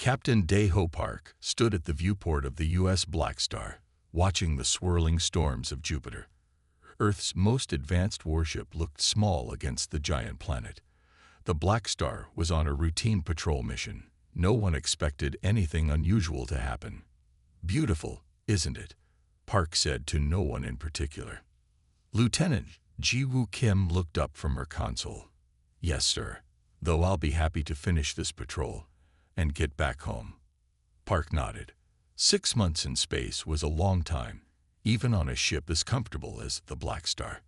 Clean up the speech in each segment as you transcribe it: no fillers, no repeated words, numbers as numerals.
Captain Daho Park stood at the viewport of the USS Blackstar, watching the swirling storms of Jupiter. Earth's most advanced warship looked small against the giant planet. The Blackstar was on a routine patrol mission. No one expected anything unusual to happen. "Beautiful, isn't it?" Park said to no one in particular. Lieutenant Ji-woo Kim looked up from her console. "Yes, sir, though I'll be happy to finish this patrol and get back home." Park nodded. 6 months in space was a long time, even on a ship as comfortable as the Blackstar.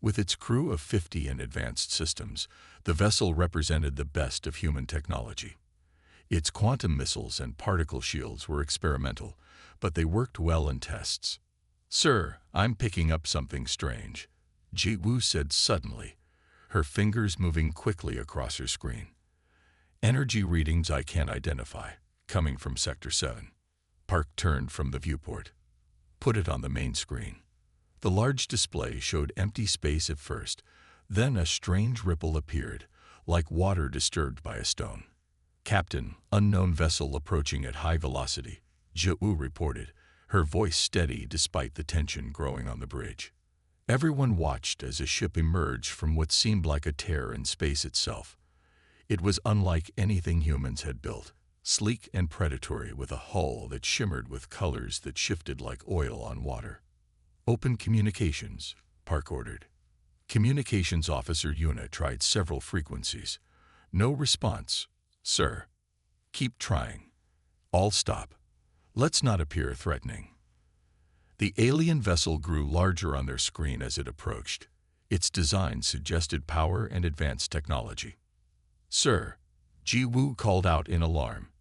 With its crew of 50 and advanced systems, the vessel represented the best of human technology. Its quantum missiles and particle shields were experimental, but they worked well in tests. "Sir, I'm picking up something strange," Ji-woo said suddenly, her fingers moving quickly across her screen. "Energy readings I can't identify, coming from Sector 7. Park turned from the viewport. "Put it on the main screen." The large display showed empty space at first, then a strange ripple appeared, like water disturbed by a stone. "Captain, unknown vessel approaching at high velocity," Ji-woo reported, her voice steady despite the tension growing on the bridge. Everyone watched as a ship emerged from what seemed like a tear in space itself. It was unlike anything humans had built, sleek and predatory with a hull that shimmered with colors that shifted like oil on water. "Open communications," Park ordered. Communications Officer Yuna tried several frequencies. "No response, sir." "Keep trying." "All stop. Let's not appear threatening." The alien vessel grew larger on their screen as it approached. Its design suggested power and advanced technology. "Sir," Ji-woo called out in alarm.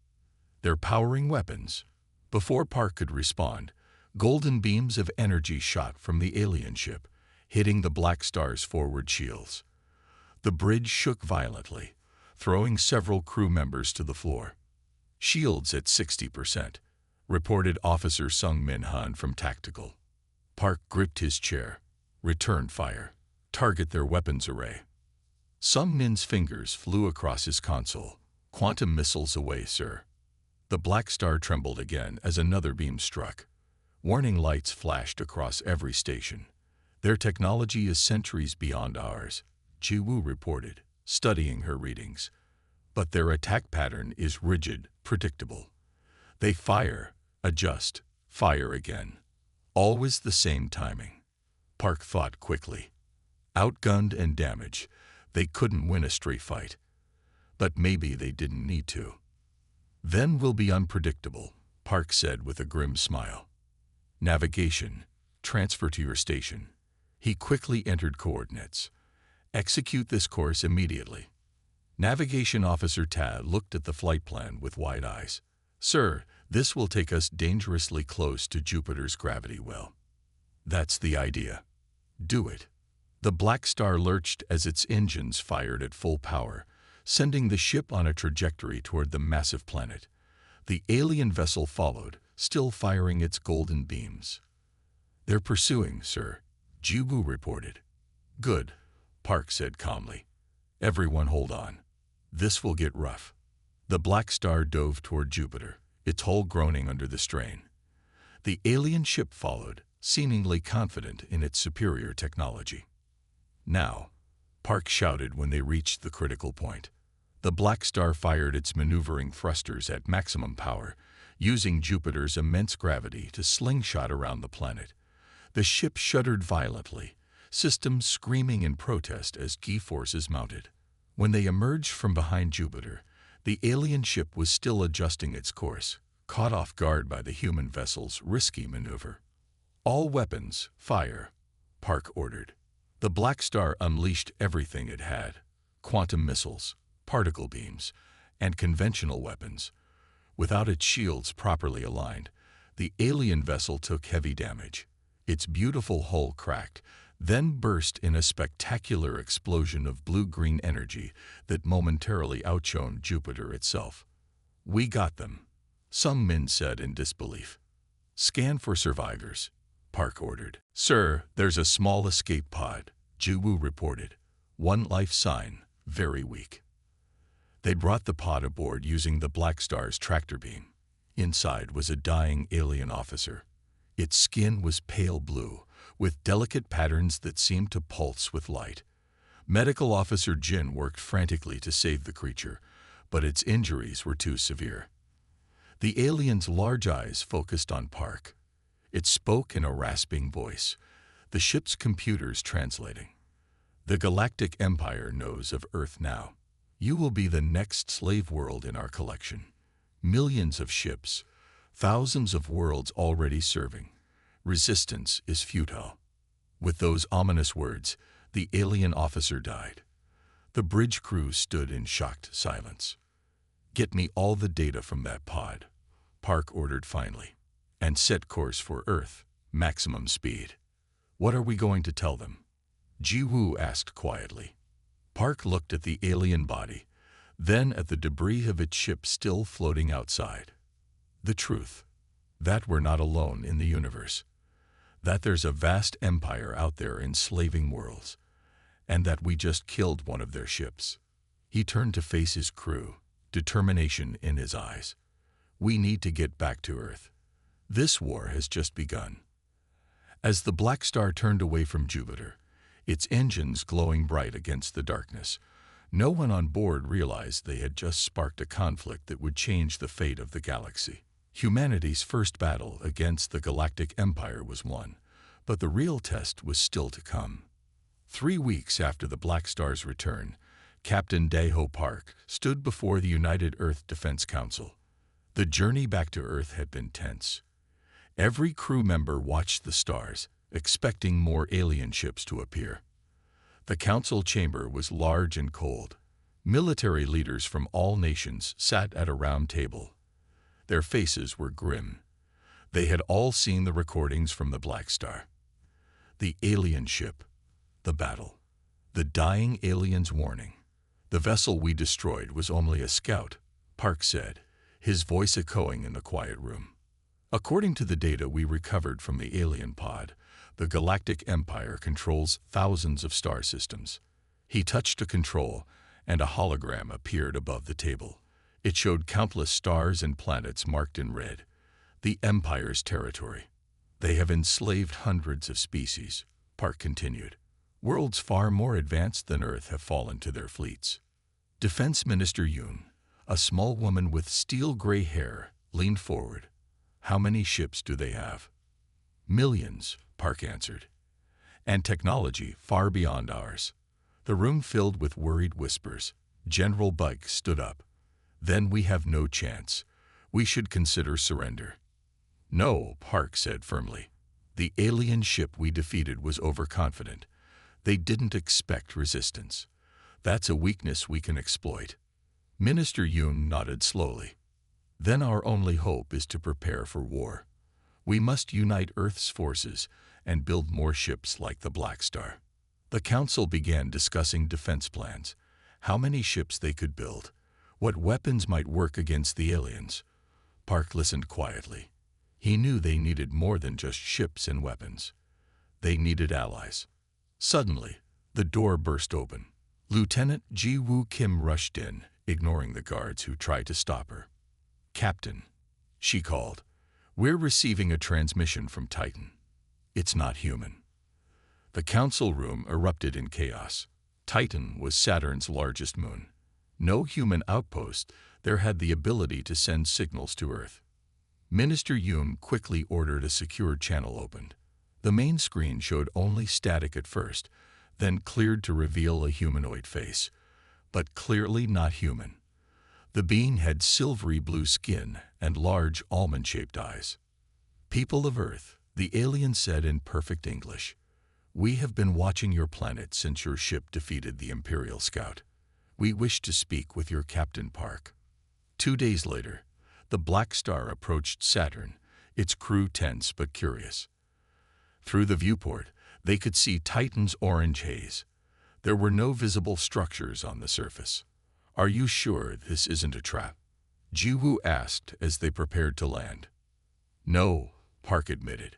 "They're powering weapons." Before Park could respond, golden beams of energy shot from the alien ship, hitting the Blackstar's forward shields. The bridge shook violently, throwing several crew members to the floor. "Shields at 60%, reported Officer Sung Min Han from Tactical. Park gripped his chair. "Return fire. Target their weapons array." Sung Min's fingers flew across his console. "Quantum missiles away, sir." The Blackstar trembled again as another beam struck. Warning lights flashed across every station. "Their technology is centuries beyond ours," Ji-woo reported, studying her readings. "But their attack pattern is rigid, predictable. They fire, adjust, fire again. Always the same timing." Park thought quickly. Outgunned and damaged, they couldn't win a straight fight. But maybe they didn't need to. "Then we'll be unpredictable," Park said with a grim smile. "Navigation. Transfer to your station." He quickly entered coordinates. "Execute this course immediately." Navigation Officer Tad looked at the flight plan with wide eyes. "Sir, this will take us dangerously close to Jupiter's gravity well." "That's the idea. Do it." The Blackstar lurched as its engines fired at full power, sending the ship on a trajectory toward the massive planet. The alien vessel followed, still firing its golden beams. "They're pursuing, sir," Ji-woo reported. "Good," Park said calmly. "Everyone hold on. This will get rough." The Blackstar dove toward Jupiter, its hull groaning under the strain. The alien ship followed, seemingly confident in its superior technology. "Now," Park shouted when they reached the critical point. The Blackstar fired its maneuvering thrusters at maximum power, using Jupiter's immense gravity to slingshot around the planet. The ship shuddered violently, systems screaming in protest as G-forces mounted. When they emerged from behind Jupiter, the alien ship was still adjusting its course, caught off guard by the human vessel's risky maneuver. "All weapons, fire," Park ordered. The Blackstar unleashed everything it had: quantum missiles, particle beams, and conventional weapons. Without its shields properly aligned, the alien vessel took heavy damage. Its beautiful hull cracked, then burst in a spectacular explosion of blue-green energy that momentarily outshone Jupiter itself. "We got them," Sung Min said in disbelief. "Scan for survivors," Park ordered. "Sir, there's a small escape pod," Ji-woo reported. "One life sign, very weak." They brought the pod aboard using the Blackstar's tractor beam. Inside was a dying alien officer. Its skin was pale blue, with delicate patterns that seemed to pulse with light. Medical Officer Jin worked frantically to save the creature, but its injuries were too severe. The alien's large eyes focused on Park. It spoke in a rasping voice, the ship's computers translating. The Galactic Empire knows of Earth now. You will be the next slave world in our collection. Millions of ships, thousands of worlds already serving. Resistance is futile. With those ominous words, the alien officer died. The bridge crew stood in shocked silence. Get me all the data from that pod, Park ordered finally, and set course for Earth, maximum speed. What are we going to tell them? Ji Woo asked quietly. Park looked at the alien body, then at the debris of its ship still floating outside. The truth, that we're not alone in the universe, that there's a vast empire out there enslaving worlds, and that we just killed one of their ships. He turned to face his crew, determination in his eyes. We need to get back to Earth. This war has just begun. As the Blackstar turned away from Jupiter, its engines glowing bright against the darkness, no one on board realized they had just sparked a conflict that would change the fate of the galaxy. Humanity's first battle against the Galactic Empire was won, but the real test was still to come. 3 weeks after the Blackstar's return, Captain Daeho Park stood before the United Earth Defense Council. The journey back to Earth had been tense. Every crew member watched the stars, expecting more alien ships to appear. The council chamber was large and cold. Military leaders from all nations sat at a round table. Their faces were grim. They had all seen the recordings from the Blackstar. The alien ship, the battle, the dying alien's warning. The vessel we destroyed was only a scout, Park said, his voice echoing in the quiet room. According to the data we recovered from the alien pod, the Galactic Empire controls thousands of star systems. He touched a control, and a hologram appeared above the table. It showed countless stars and planets marked in red, the Empire's territory. They have enslaved hundreds of species, Park continued. Worlds far more advanced than Earth have fallen to their fleets. Defense Minister Yoon, a small woman with steel-gray hair, leaned forward. How many ships do they have? Millions, Park answered. And technology far beyond ours. The room filled with worried whispers. General Bug stood up. Then we have no chance. We should consider surrender. No, Park said firmly. The alien ship we defeated was overconfident. They didn't expect resistance. That's a weakness we can exploit. Minister Yoon nodded slowly. Then our only hope is to prepare for war. We must unite Earth's forces and build more ships like the Blackstar. The council began discussing defense plans, how many ships they could build, what weapons might work against the aliens. Park listened quietly. He knew they needed more than just ships and weapons. They needed allies. Suddenly, the door burst open. Lieutenant Ji Woo Kim rushed in, ignoring the guards who tried to stop her. Captain, she called, we're receiving a transmission from Titan. It's not human. The council room erupted in chaos. Titan was Saturn's largest moon. No human outpost there had the ability to send signals to Earth. Minister Yoon quickly ordered a secure channel opened. The main screen showed only static at first, then cleared to reveal a humanoid face, but clearly not human. The being had silvery blue skin and large almond-shaped eyes. People of Earth, the alien said in perfect English, we have been watching your planet since your ship defeated the Imperial Scout. We wish to speak with your Captain Park. 2 days later, the Blackstar approached Saturn, its crew tense but curious. Through the viewport, they could see Titan's orange haze. There were no visible structures on the surface. Are you sure this isn't a trap? Ji Woo asked as they prepared to land. No, Park admitted.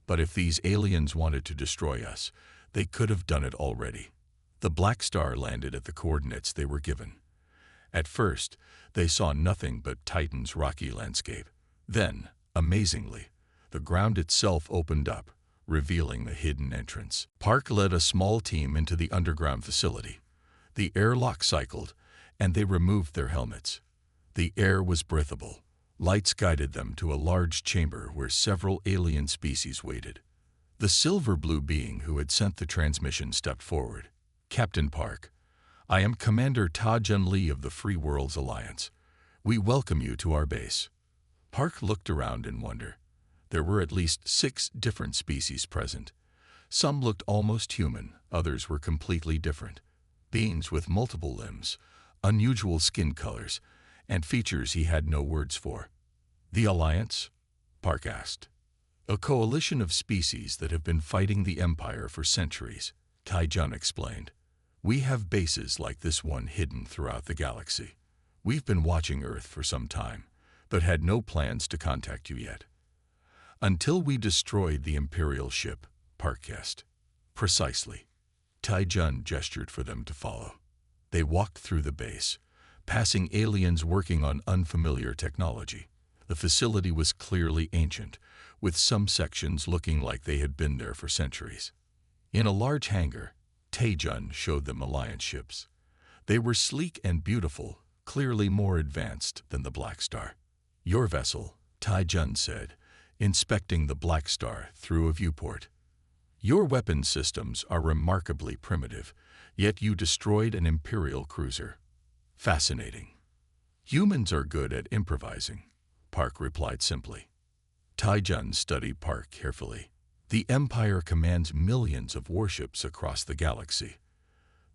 But if these aliens wanted to destroy us, they could have done it already. The Blackstar landed at the coordinates they were given. At first, they saw nothing but Titan's rocky landscape. Then, amazingly, the ground itself opened up, revealing the hidden entrance. Park led a small team into the underground facility. The airlock cycled, and they removed their helmets. The air was breathable. Lights guided them to a large chamber where several alien species waited. The silver-blue being who had sent the transmission stepped forward. "Captain Park, I am Commander Ta Jun Lee of the Free Worlds Alliance. We welcome you to our base." Park looked around in wonder. There were at least 6 different species present. Some looked almost human, others were completely different. Beings with multiple limbs, unusual skin colors, and features he had no words for. "The Alliance?" Park asked. "A coalition of species that have been fighting the Empire for centuries," Tai-Jun explained. "We have bases like this one hidden throughout the galaxy. We've been watching Earth for some time, but had no plans to contact you yet. Until we destroyed the Imperial ship," Park guessed. "Precisely." Tai-Jun gestured for them to follow. They walked through the base, passing aliens working on unfamiliar technology. The facility was clearly ancient, with some sections looking like they had been there for centuries. In a large hangar, Tai-Jun showed them Alliance ships. They were sleek and beautiful, clearly more advanced than the Blackstar. "Your vessel," Tai-Jun said, inspecting the Blackstar through a viewport. "Your weapon systems are remarkably primitive, yet you destroyed an Imperial cruiser. Fascinating." "Humans are good at improvising," Park replied simply. Tai-Jun studied Park carefully. "The Empire commands millions of warships across the galaxy.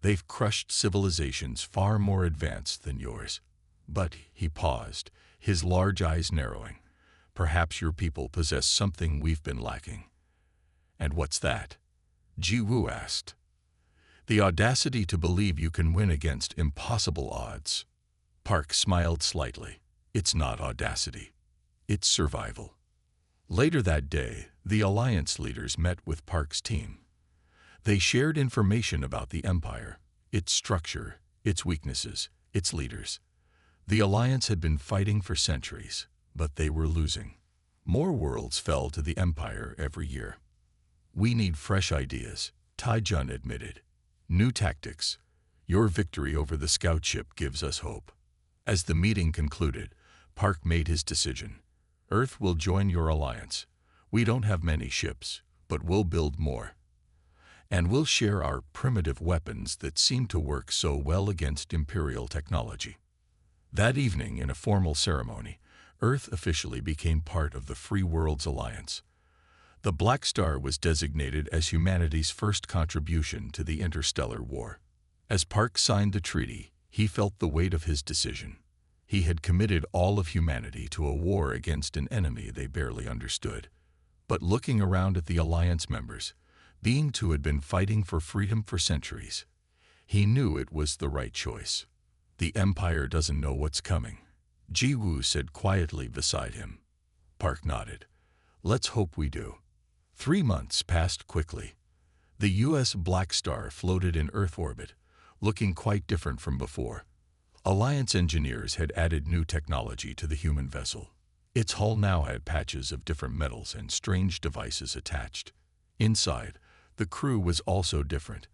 They've crushed civilizations far more advanced than yours." But he paused, his large eyes narrowing. "Perhaps your people possess something we've been lacking." "And what's that?" Ji Woo asked. "The audacity to believe you can win against impossible odds." Park smiled slightly. "It's not audacity. It's survival." Later that day, the Alliance leaders met with Park's team. They shared information about the Empire, its structure, its weaknesses, its leaders. The Alliance had been fighting for centuries, but they were losing. More worlds fell to the Empire every year. "We need fresh ideas," Tai-Jun admitted. "New tactics. Your victory over the scout ship gives us hope." As the meeting concluded, Park made his decision. "Earth will join your alliance. We don't have many ships, but we'll build more. And we'll share our primitive weapons that seem to work so well against Imperial technology." That evening, in a formal ceremony, Earth officially became part of the Free Worlds Alliance. The Blackstar was designated as humanity's first contribution to the interstellar war. As Park signed the treaty, he felt the weight of his decision. He had committed all of humanity to a war against an enemy they barely understood. But looking around at the Alliance members, beings who had been fighting for freedom for centuries, he knew it was the right choice. "The Empire doesn't know what's coming," Ji Woo said quietly beside him. Park nodded. "Let's hope we do." 3 months passed quickly. The U.S. Blackstar floated in Earth orbit, looking quite different from before. Alliance engineers had added new technology to the human vessel. Its hull now had patches of different metals and strange devices attached. Inside, the crew was also different.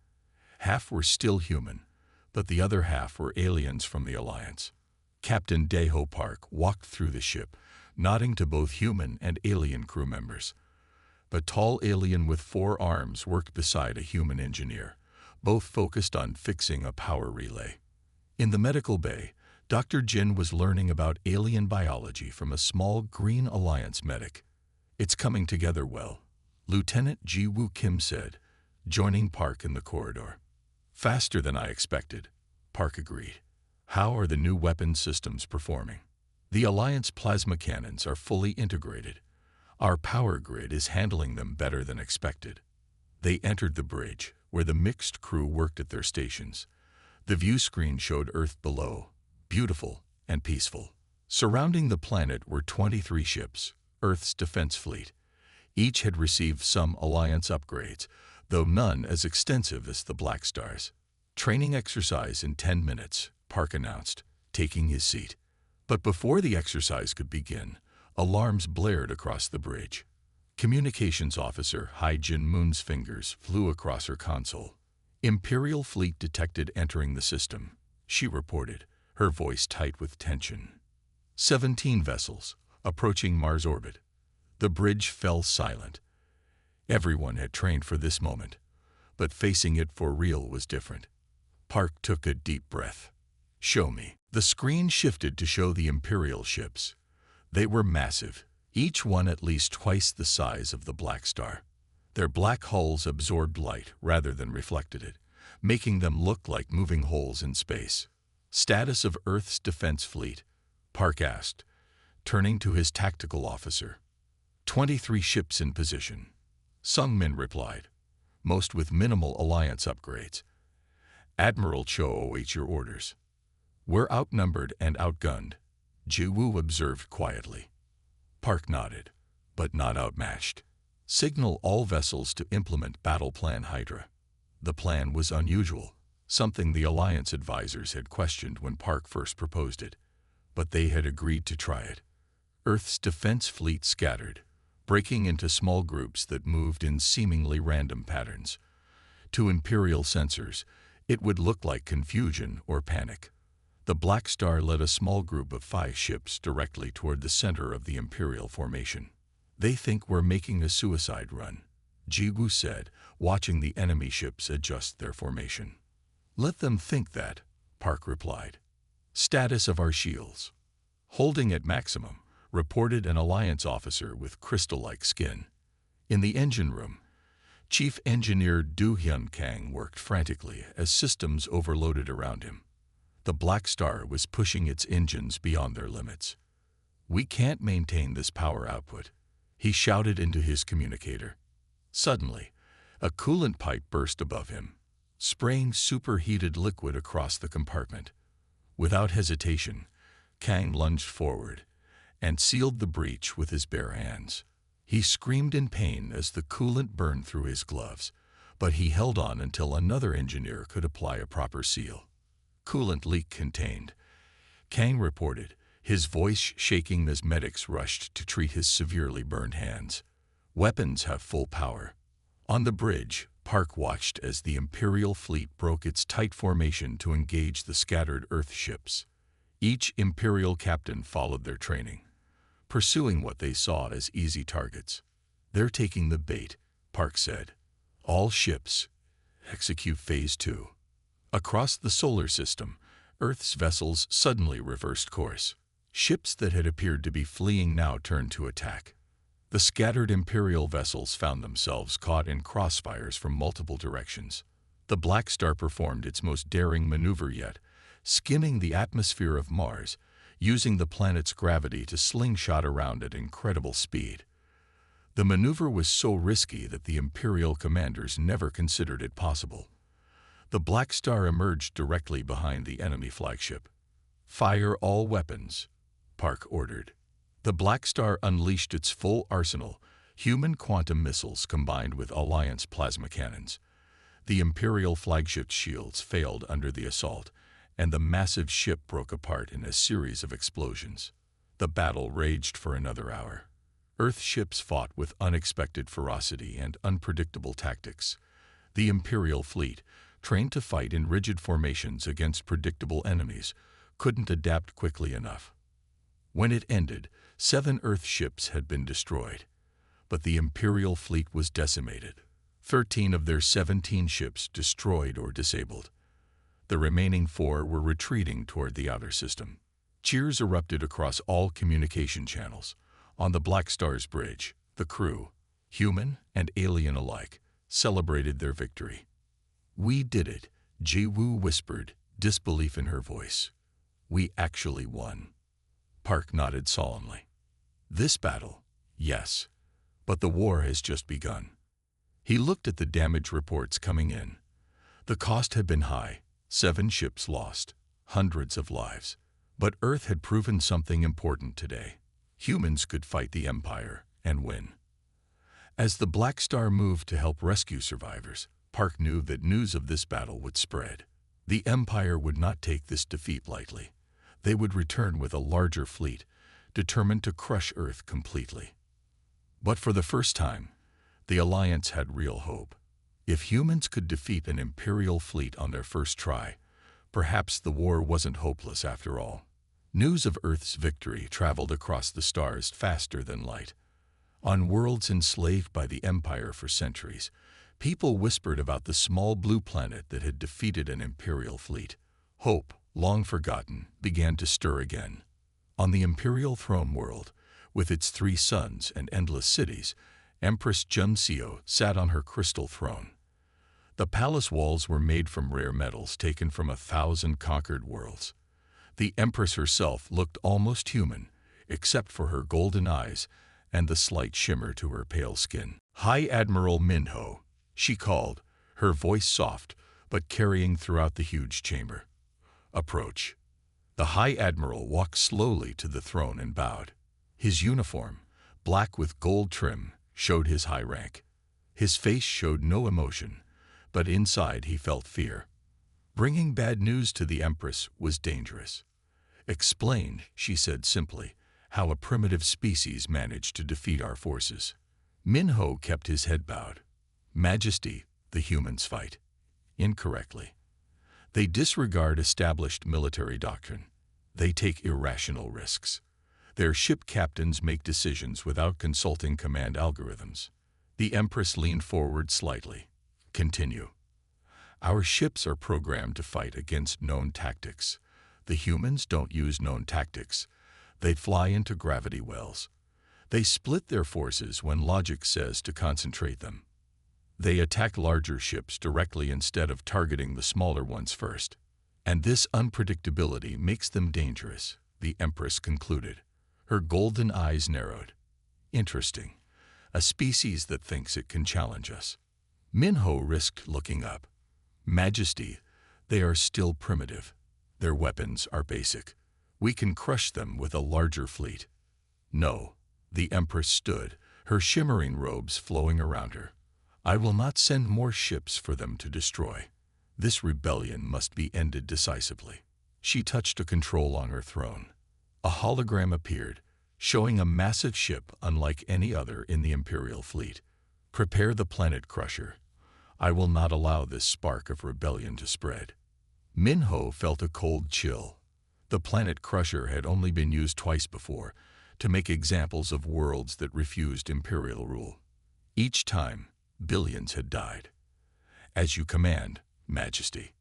Half were still human, but the other half were aliens from the Alliance. Captain Daeho Park walked through the ship, nodding to both human and alien crew members. A tall alien with 4 arms worked beside a human engineer, both focused on fixing a power relay. In the medical bay, Dr. Jin was learning about alien biology from a small green Alliance medic. "It's coming together well," Lieutenant Ji Woo Kim said, joining Park in the corridor. "Faster than I expected," Park agreed. "How are the new weapon systems performing?" "The Alliance plasma cannons are fully integrated. Our power grid is handling them better than expected." They entered the bridge, where the mixed crew worked at their stations. The view screen showed Earth below, beautiful and peaceful. Surrounding the planet were 23 ships, Earth's defense fleet. Each had received some Alliance upgrades, though none as extensive as the Blackstar's. "Training exercise in 10 minutes, Park announced. taking his seat. But before the exercise could begin, alarms blared across the bridge. Communications Officer Hai Jin Moon's fingers flew across her console. Imperial fleet detected entering the system, she reported, her voice tight with tension. 17 vessels, approaching Mars orbit. The bridge fell silent. Everyone had trained for this moment, but facing it for real was different. Park took a deep breath. Show me. The screen shifted to show the Imperial ships. They were massive, each one at least twice the size of the Blackstar. Their black hulls absorbed light rather than reflected it, making them look like moving holes in space. Status of Earth's defense fleet, Park asked, turning to his tactical officer. 23 ships in position. Sung Min replied, most with minimal alliance upgrades. Admiral Cho awaits your orders. We're outnumbered and outgunned, Ji Woo observed quietly. Park nodded, but not outmatched. Signal all vessels to implement Battle Plan Hydra. The plan was unusual, something the Alliance advisors had questioned when Park first proposed it, but they had agreed to try it. Earth's defense fleet scattered, breaking into small groups that moved in seemingly random patterns. To Imperial sensors, it would look like confusion or panic. The Blackstar led a small group of 5 ships directly toward the center of the Imperial formation. They think we're making a suicide run, Ji Woo said, watching the enemy ships adjust their formation. Let them think that, Park replied. Status of our shields. Holding at maximum, reported an Alliance officer with crystal-like skin. In the engine room, Chief Engineer Du Hyun Kang worked frantically as systems overloaded around him. The Blackstar was pushing its engines beyond their limits. We can't maintain this power output, he shouted into his communicator. Suddenly, a coolant pipe burst above him, spraying superheated liquid across the compartment. Without hesitation, Kang lunged forward and sealed the breach with his bare hands. He screamed in pain as the coolant burned through his gloves, but he held on until another engineer could apply a proper seal. Coolant leak contained, Kang reported, his voice shaking as medics rushed to treat his severely burned hands. Weapons have full power. On the bridge, Park watched as the Imperial fleet broke its tight formation to engage the scattered Earth ships. Each Imperial captain followed their training, pursuing what they saw as easy targets. They're taking the bait, Park said. All ships, execute Phase 2. Across the solar system, Earth's vessels suddenly reversed course. Ships that had appeared to be fleeing now turned to attack. The scattered Imperial vessels found themselves caught in crossfires from multiple directions. The Blackstar performed its most daring maneuver yet, skimming the atmosphere of Mars, using the planet's gravity to slingshot around at incredible speed. The maneuver was so risky that the Imperial commanders never considered it possible. The Blackstar emerged directly behind the enemy flagship. Fire all weapons, Park ordered. The Blackstar unleashed its full arsenal, human quantum missiles combined with Alliance plasma cannons. The Imperial flagship's shields failed under the assault, and the massive ship broke apart in a series of explosions. The battle raged for another hour. Earth ships fought with unexpected ferocity and unpredictable tactics. The Imperial fleet, trained to fight in rigid formations against predictable enemies, couldn't adapt quickly enough. When it ended, 7 Earth ships had been destroyed, but the Imperial fleet was decimated. 13 of their 17 ships destroyed or disabled. The remaining 4 were retreating toward the outer system. Cheers erupted across all communication channels. On the Blackstar's bridge, the crew, human and alien alike, celebrated their victory. We did it, Ji Woo whispered, disbelief in her voice. We actually won. Park nodded solemnly. This battle, yes, but the war has just begun. He looked at the damage reports coming in. The cost had been high, 7 ships lost, hundreds of lives. But Earth had proven something important today. Humans could fight the Empire and win. As the Blackstar moved to help rescue survivors, Park knew that news of this battle would spread. The Empire would not take this defeat lightly. They would return with a larger fleet, determined to crush Earth completely. But for the first time, the Alliance had real hope. If humans could defeat an Imperial fleet on their first try, perhaps the war wasn't hopeless after all. News of Earth's victory traveled across the stars faster than light. On worlds enslaved by the Empire for centuries, people whispered about the small blue planet that had defeated an Imperial fleet. Hope, long forgotten, began to stir again. On the Imperial throne world, with its 3 suns and endless cities, Empress Juncio sat on her crystal throne. The palace walls were made from rare metals taken from 1,000 conquered worlds. The Empress herself looked almost human, except for her golden eyes and the slight shimmer to her pale skin. High Admiral Minho, she called, her voice soft but carrying throughout the huge chamber. Approach. The High Admiral walked slowly to the throne and bowed. His uniform, black with gold trim, showed his high rank. His face showed no emotion, but inside he felt fear. Bringing bad news to the Empress was dangerous. Explain, she said simply, how a primitive species managed to defeat our forces. Minho kept his head bowed. Majesty, the humans fight. Incorrectly. They disregard established military doctrine. They take irrational risks. Their ship captains make decisions without consulting command algorithms. The Empress leaned forward slightly. Continue. Our ships are programmed to fight against known tactics. The humans don't use known tactics. They fly into gravity wells. They split their forces when logic says to concentrate them. They attack larger ships directly instead of targeting the smaller ones first. And this unpredictability makes them dangerous, the Empress concluded. Her golden eyes narrowed. Interesting. A species that thinks it can challenge us. Minho risked looking up. Majesty, they are still primitive. Their weapons are basic. We can crush them with a larger fleet. No. The Empress stood, her shimmering robes flowing around her. I will not send more ships for them to destroy. This rebellion must be ended decisively. She touched a control on her throne. A hologram appeared, showing a massive ship unlike any other in the Imperial fleet. Prepare the planet crusher. I will not allow this spark of rebellion to spread. Minho felt a cold chill. The planet crusher had only been used twice before, to make examples of worlds that refused Imperial rule. Each time, billions had died. As you command, Majesty.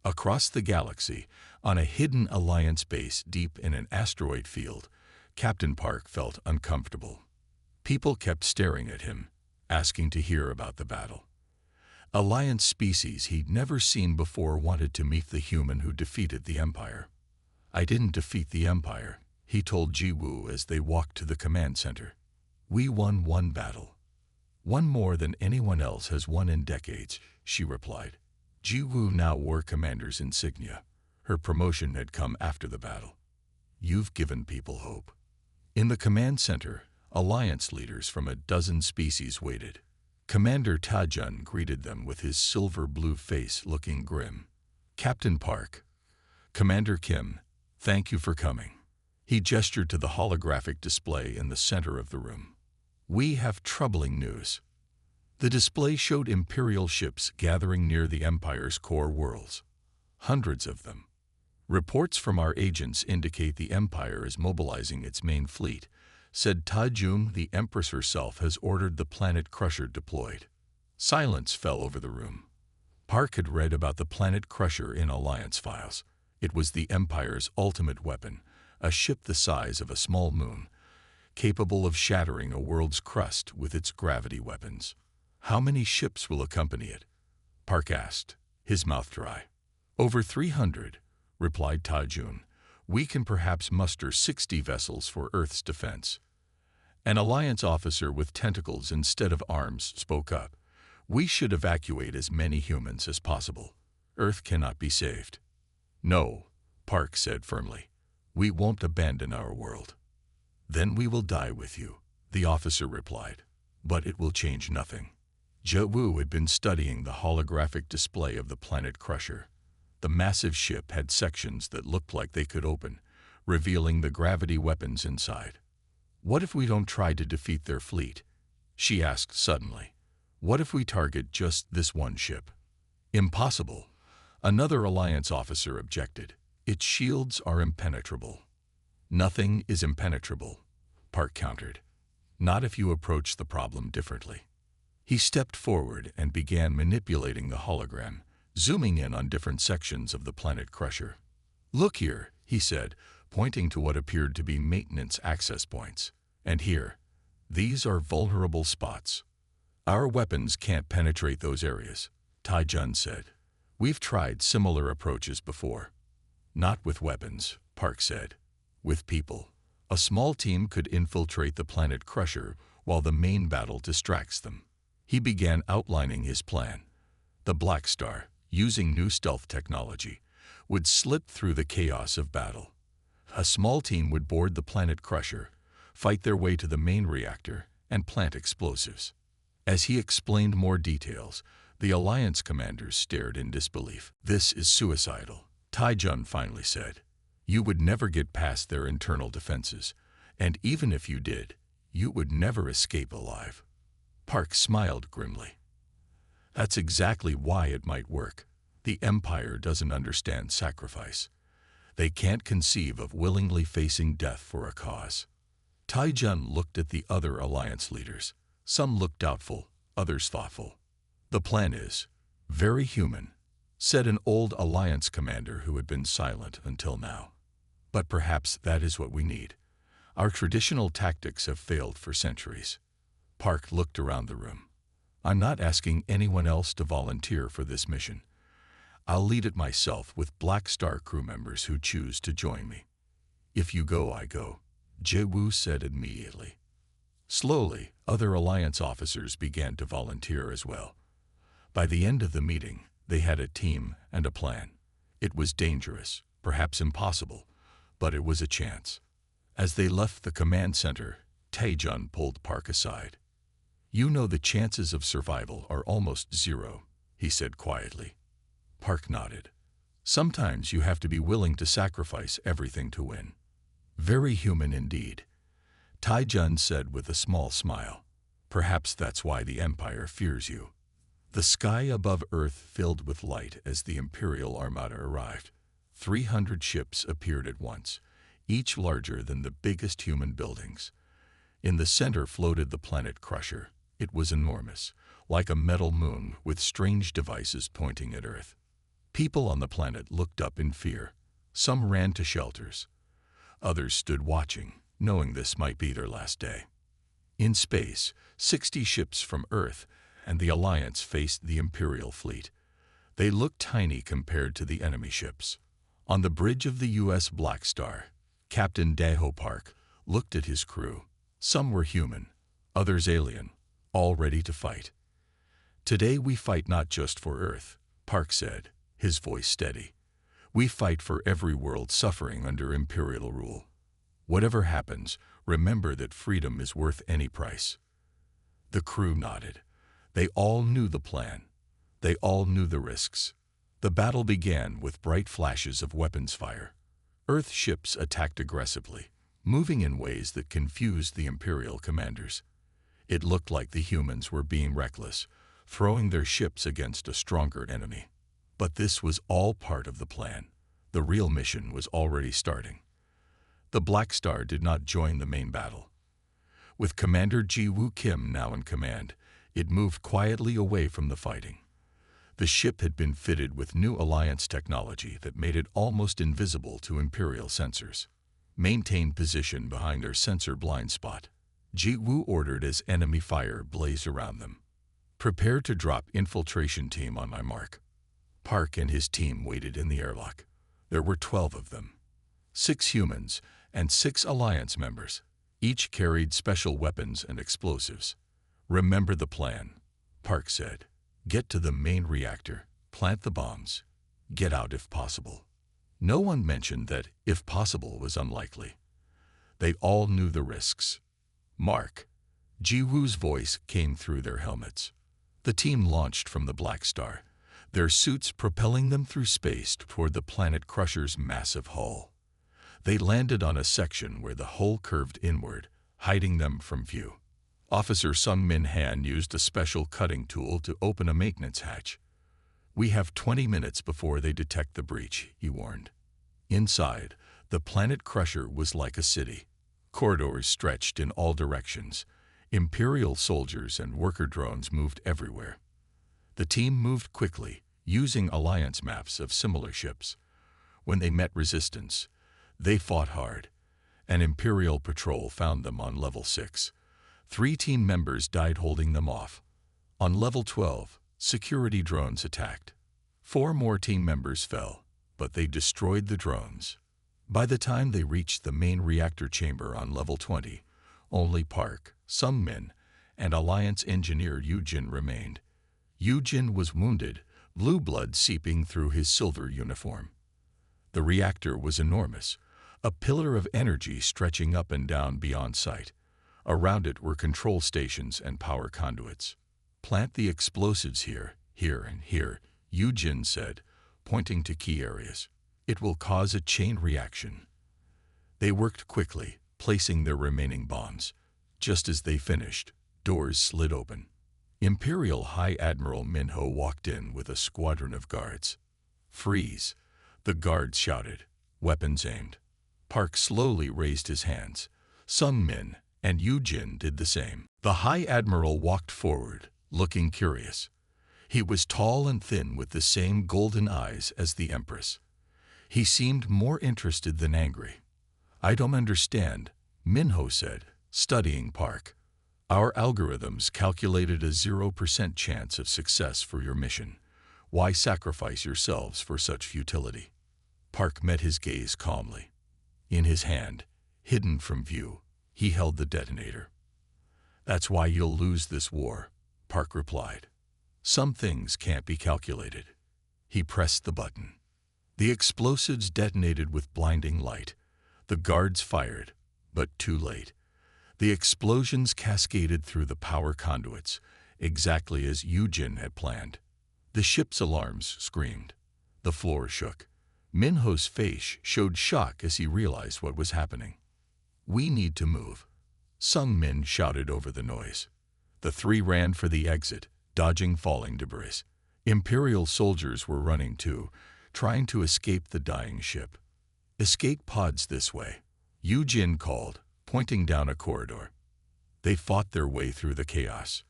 Across the galaxy, on a hidden Alliance base deep in an asteroid field, Captain Park felt uncomfortable. People kept staring at him, asking to hear about the battle. Alliance species he'd never seen before wanted to meet the human who defeated the Empire. I didn't defeat the Empire, he told Jiwoo as they walked to the command center. We won one battle. One more than anyone else has won in decades, she replied. Jiwoo now wore commander's insignia. Her promotion had come after the battle. You've given people hope. In the command center, Alliance leaders from a dozen species waited. Commander Tajun greeted them with his silver-blue face looking grim. Captain Park. Commander Kim, thank you for coming. He gestured to the holographic display in the center of the room. We have troubling news. The display showed Imperial ships gathering near the Empire's core worlds. Hundreds of them. Reports from our agents indicate the Empire is mobilizing its main fleet, said Tajum. The Empress herself has ordered the planet crusher deployed. Silence fell over the room. Park had read about the planet crusher in Alliance files. It was the Empire's ultimate weapon, a ship the size of a small moon, capable of shattering a world's crust with its gravity weapons. How many ships will accompany it? Park asked, his mouth dry. Over 300, replied Tajun. We can perhaps muster 60 vessels for Earth's defense. An Alliance officer with tentacles instead of arms spoke up. We should evacuate as many humans as possible. Earth cannot be saved. No, Park said firmly. We won't abandon our world. Then we will die with you, the officer replied. But it will change nothing. Jiwoo had been studying the holographic display of the planet crusher. The massive ship had sections that looked like they could open, revealing the gravity weapons inside. "What if we don't try to defeat their fleet?" she asked suddenly. "What if we target just this one ship?" "Impossible," another Alliance officer objected. "Its shields are impenetrable." "Nothing is impenetrable," Park countered. "Not if you approach the problem differently." He stepped forward and began manipulating the hologram, zooming in on different sections of the planet crusher. "Look here," he said, pointing to what appeared to be maintenance access points. "And here. These are vulnerable spots. Our weapons can't penetrate those areas," Tai-Jun said. "We've tried similar approaches before." "Not with weapons," Park said. "With people. A small team could infiltrate the planet crusher while the main battle distracts them." He began outlining his plan. The Blackstar, using new stealth technology, would slip through the chaos of battle. A small team would board the planet crusher, fight their way to the main reactor, and plant explosives. As he explained more details, the Alliance commanders stared in disbelief. "This is suicidal," Tai-Jun finally said. "You would never get past their internal defenses, and even if you did, you would never escape alive." Park smiled grimly. "That's exactly why it might work. The Empire doesn't understand sacrifice. They can't conceive of willingly facing death for a cause." Tai-Jun looked at the other Alliance leaders. Some looked doubtful, others thoughtful. "The plan is very human," said an old Alliance commander who had been silent until now. "But perhaps that is what we need. Our traditional tactics have failed for centuries." Park looked around the room. "I'm not asking anyone else to volunteer for this mission. I'll lead it myself with Blackstar crew members who choose to join me." "If you go, I go," Jae-woo said immediately. Slowly, other Alliance officers began to volunteer as well. By the end of the meeting, they had a team and a plan. It was dangerous, perhaps impossible, but it was a chance. As they left the command center, Tai-Jun pulled Park aside. "You know the chances of survival are almost zero," he said quietly. Park nodded. "Sometimes you have to be willing to sacrifice everything to win." "Very human indeed," Tai-Jun said with a small smile. "Perhaps that's why the Empire fears you." The sky above Earth filled with light as the Imperial Armada arrived. 300 ships appeared at once, each larger than the biggest human buildings. In the center floated the planet crusher. It was enormous, like a metal moon with strange devices pointing at Earth. People on the planet looked up in fear. Some ran to shelters. Others stood watching, knowing this might be their last day. In space, 60 ships from Earth and the Alliance faced the Imperial fleet. They looked tiny compared to the enemy ships. On the bridge of the U.S. Blackstar, Captain Daeho Park looked at his crew. Some were human, others alien, all ready to fight. "Today we fight not just for Earth," Park said, his voice steady. "We fight for every world suffering under Imperial rule. Whatever happens, remember that freedom is worth any price." The crew nodded. They all knew the plan. They all knew the risks. The battle began with bright flashes of weapons fire. Earth ships attacked aggressively, moving in ways that confused the Imperial commanders. It looked like the humans were being reckless, throwing their ships against a stronger enemy. But this was all part of the plan. The real mission was already starting. The Blackstar did not join the main battle. With Commander Ji-woo Kim now in command, it moved quietly away from the fighting. The ship had been fitted with new Alliance technology that made it almost invisible to Imperial sensors. "Maintain position behind our sensor blind spot," Ji-woo ordered as enemy fire blazed around them. "Prepare to drop infiltration team on my mark." Park and his team waited in the airlock. There were 12 of them. 6 humans and 6 Alliance members. Each carried special weapons and explosives. "Remember the plan," Park said. "Get to the main reactor, plant the bombs, get out if possible." No one mentioned that "if possible" was unlikely. They all knew the risks. "Mark." Ji-woo's voice came through their helmets. The team launched from the Blackstar, their suits propelling them through space toward the planet crusher's massive hull. They landed on a section where the hull curved inward, hiding them from view. Officer Sung Min Han used a special cutting tool to open a maintenance hatch. "We have 20 minutes before they detect the breach," he warned. Inside, the planet crusher was like a city. Corridors stretched in all directions. Imperial soldiers and worker drones moved everywhere. The team moved quickly, using alliance maps of similar ships. When they met resistance, they fought hard. An Imperial patrol found them on level 6. 3 team members died holding them off. On level 12, security drones attacked. 4 more team members fell, but they destroyed the drones. By the time they reached the main reactor chamber on level 20, only Park, Sung Min, and Alliance engineer Yujin remained. Yujin was wounded, blue blood seeping through his silver uniform. The reactor was enormous, a pillar of energy stretching up and down beyond sight. Around it were control stations and power conduits. "Plant the explosives here, here, and here," Yujin said, pointing to key areas. "It will cause a chain reaction." They worked quickly, placing their remaining bombs. Just as they finished, doors slid open. Imperial High Admiral Minho walked in with a squadron of guards. "Freeze!" the guards shouted, weapons aimed. Park slowly raised his hands. Sung Min and Yujin did the same. The High Admiral walked forward, looking curious. He was tall and thin with the same golden eyes as the Empress. He seemed more interested than angry. "I don't understand," Minho said, studying Park. "Our algorithms calculated a 0% chance of success for your mission. Why sacrifice yourselves for such futility?" Park met his gaze calmly. In his hand, hidden from view, he held the detonator. "That's why you'll lose this war," Park replied. "Some things can't be calculated." He pressed the button. The explosives detonated with blinding light. The guards fired, but too late. The explosions cascaded through the power conduits, exactly as Yujin had planned. The ship's alarms screamed. The floor shook. Minho's face showed shock as he realized what was happening. "We need to move," Sung Min shouted over the noise. The 3 ran for the exit, dodging falling debris. Imperial soldiers were running too, trying to escape the dying ship. "Escape pods this way," Yujin called, pointing down a corridor. They fought their way through the chaos.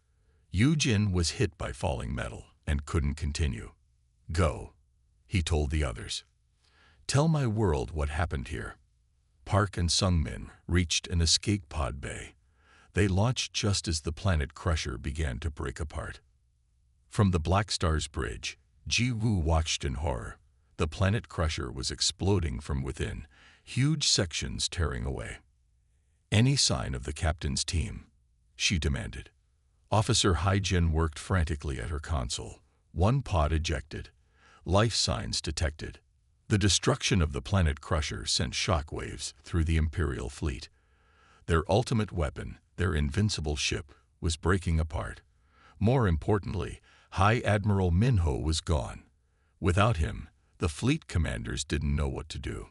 Yujin was hit by falling metal and couldn't continue. "Go," he told the others. "Tell my world what happened here." Park and Sung Min reached an escape pod bay. They launched just as the planet crusher began to break apart. From the Blackstar's bridge, Ji Woo watched in horror. The planet crusher was exploding from within, huge sections tearing away. "Any sign of the captain's team?" she demanded. Officer Haijin worked frantically at her console. 1 pod ejected. Life signs detected. The destruction of the planet crusher sent shockwaves through the Imperial fleet. Their ultimate weapon, their invincible ship, was breaking apart. More importantly, High Admiral Minho was gone. Without him, the fleet commanders didn't know what to do.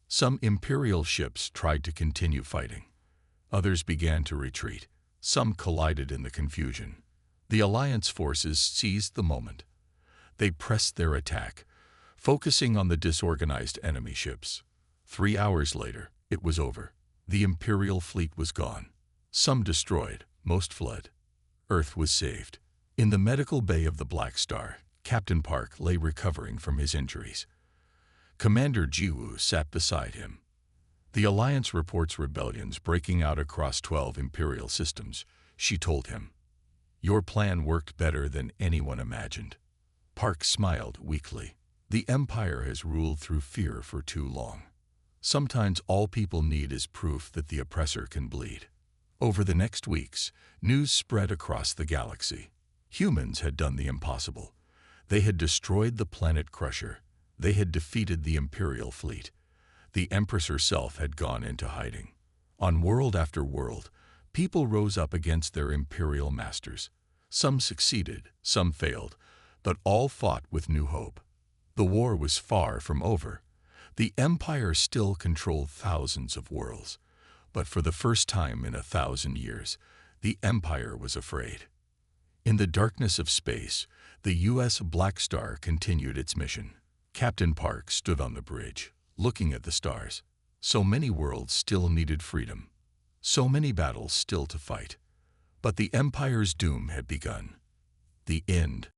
Some Imperial ships tried to continue fighting. Others began to retreat. Some collided in the confusion. The Alliance forces seized the moment. They pressed their attack, focusing on the disorganized enemy ships. 3 hours later, it was over. The Imperial fleet was gone. Some destroyed, most fled. Earth was saved. In the medical bay of the Blackstar, Captain Park lay recovering from his injuries. Commander Jiwoo sat beside him. "The Alliance reports rebellions breaking out across 12 Imperial systems," she told him. "Your plan worked better than anyone imagined." Park smiled weakly. "The Empire has ruled through fear for too long. Sometimes all people need is proof that the oppressor can bleed." Over the next weeks, news spread across the galaxy. Humans had done the impossible. They had destroyed the planet crusher. They had defeated the Imperial fleet. The Empress herself had gone into hiding. On world after world, people rose up against their Imperial masters. Some succeeded, some failed, but all fought with new hope. The war was far from over. The Empire still controlled thousands of worlds, but for the first time in 1,000 years, the Empire was afraid. In the darkness of space, the USS Blackstar continued its mission. Captain Park stood on the bridge, looking at the stars. So many worlds still needed freedom. So many battles still to fight. But the Empire's doom had begun. The end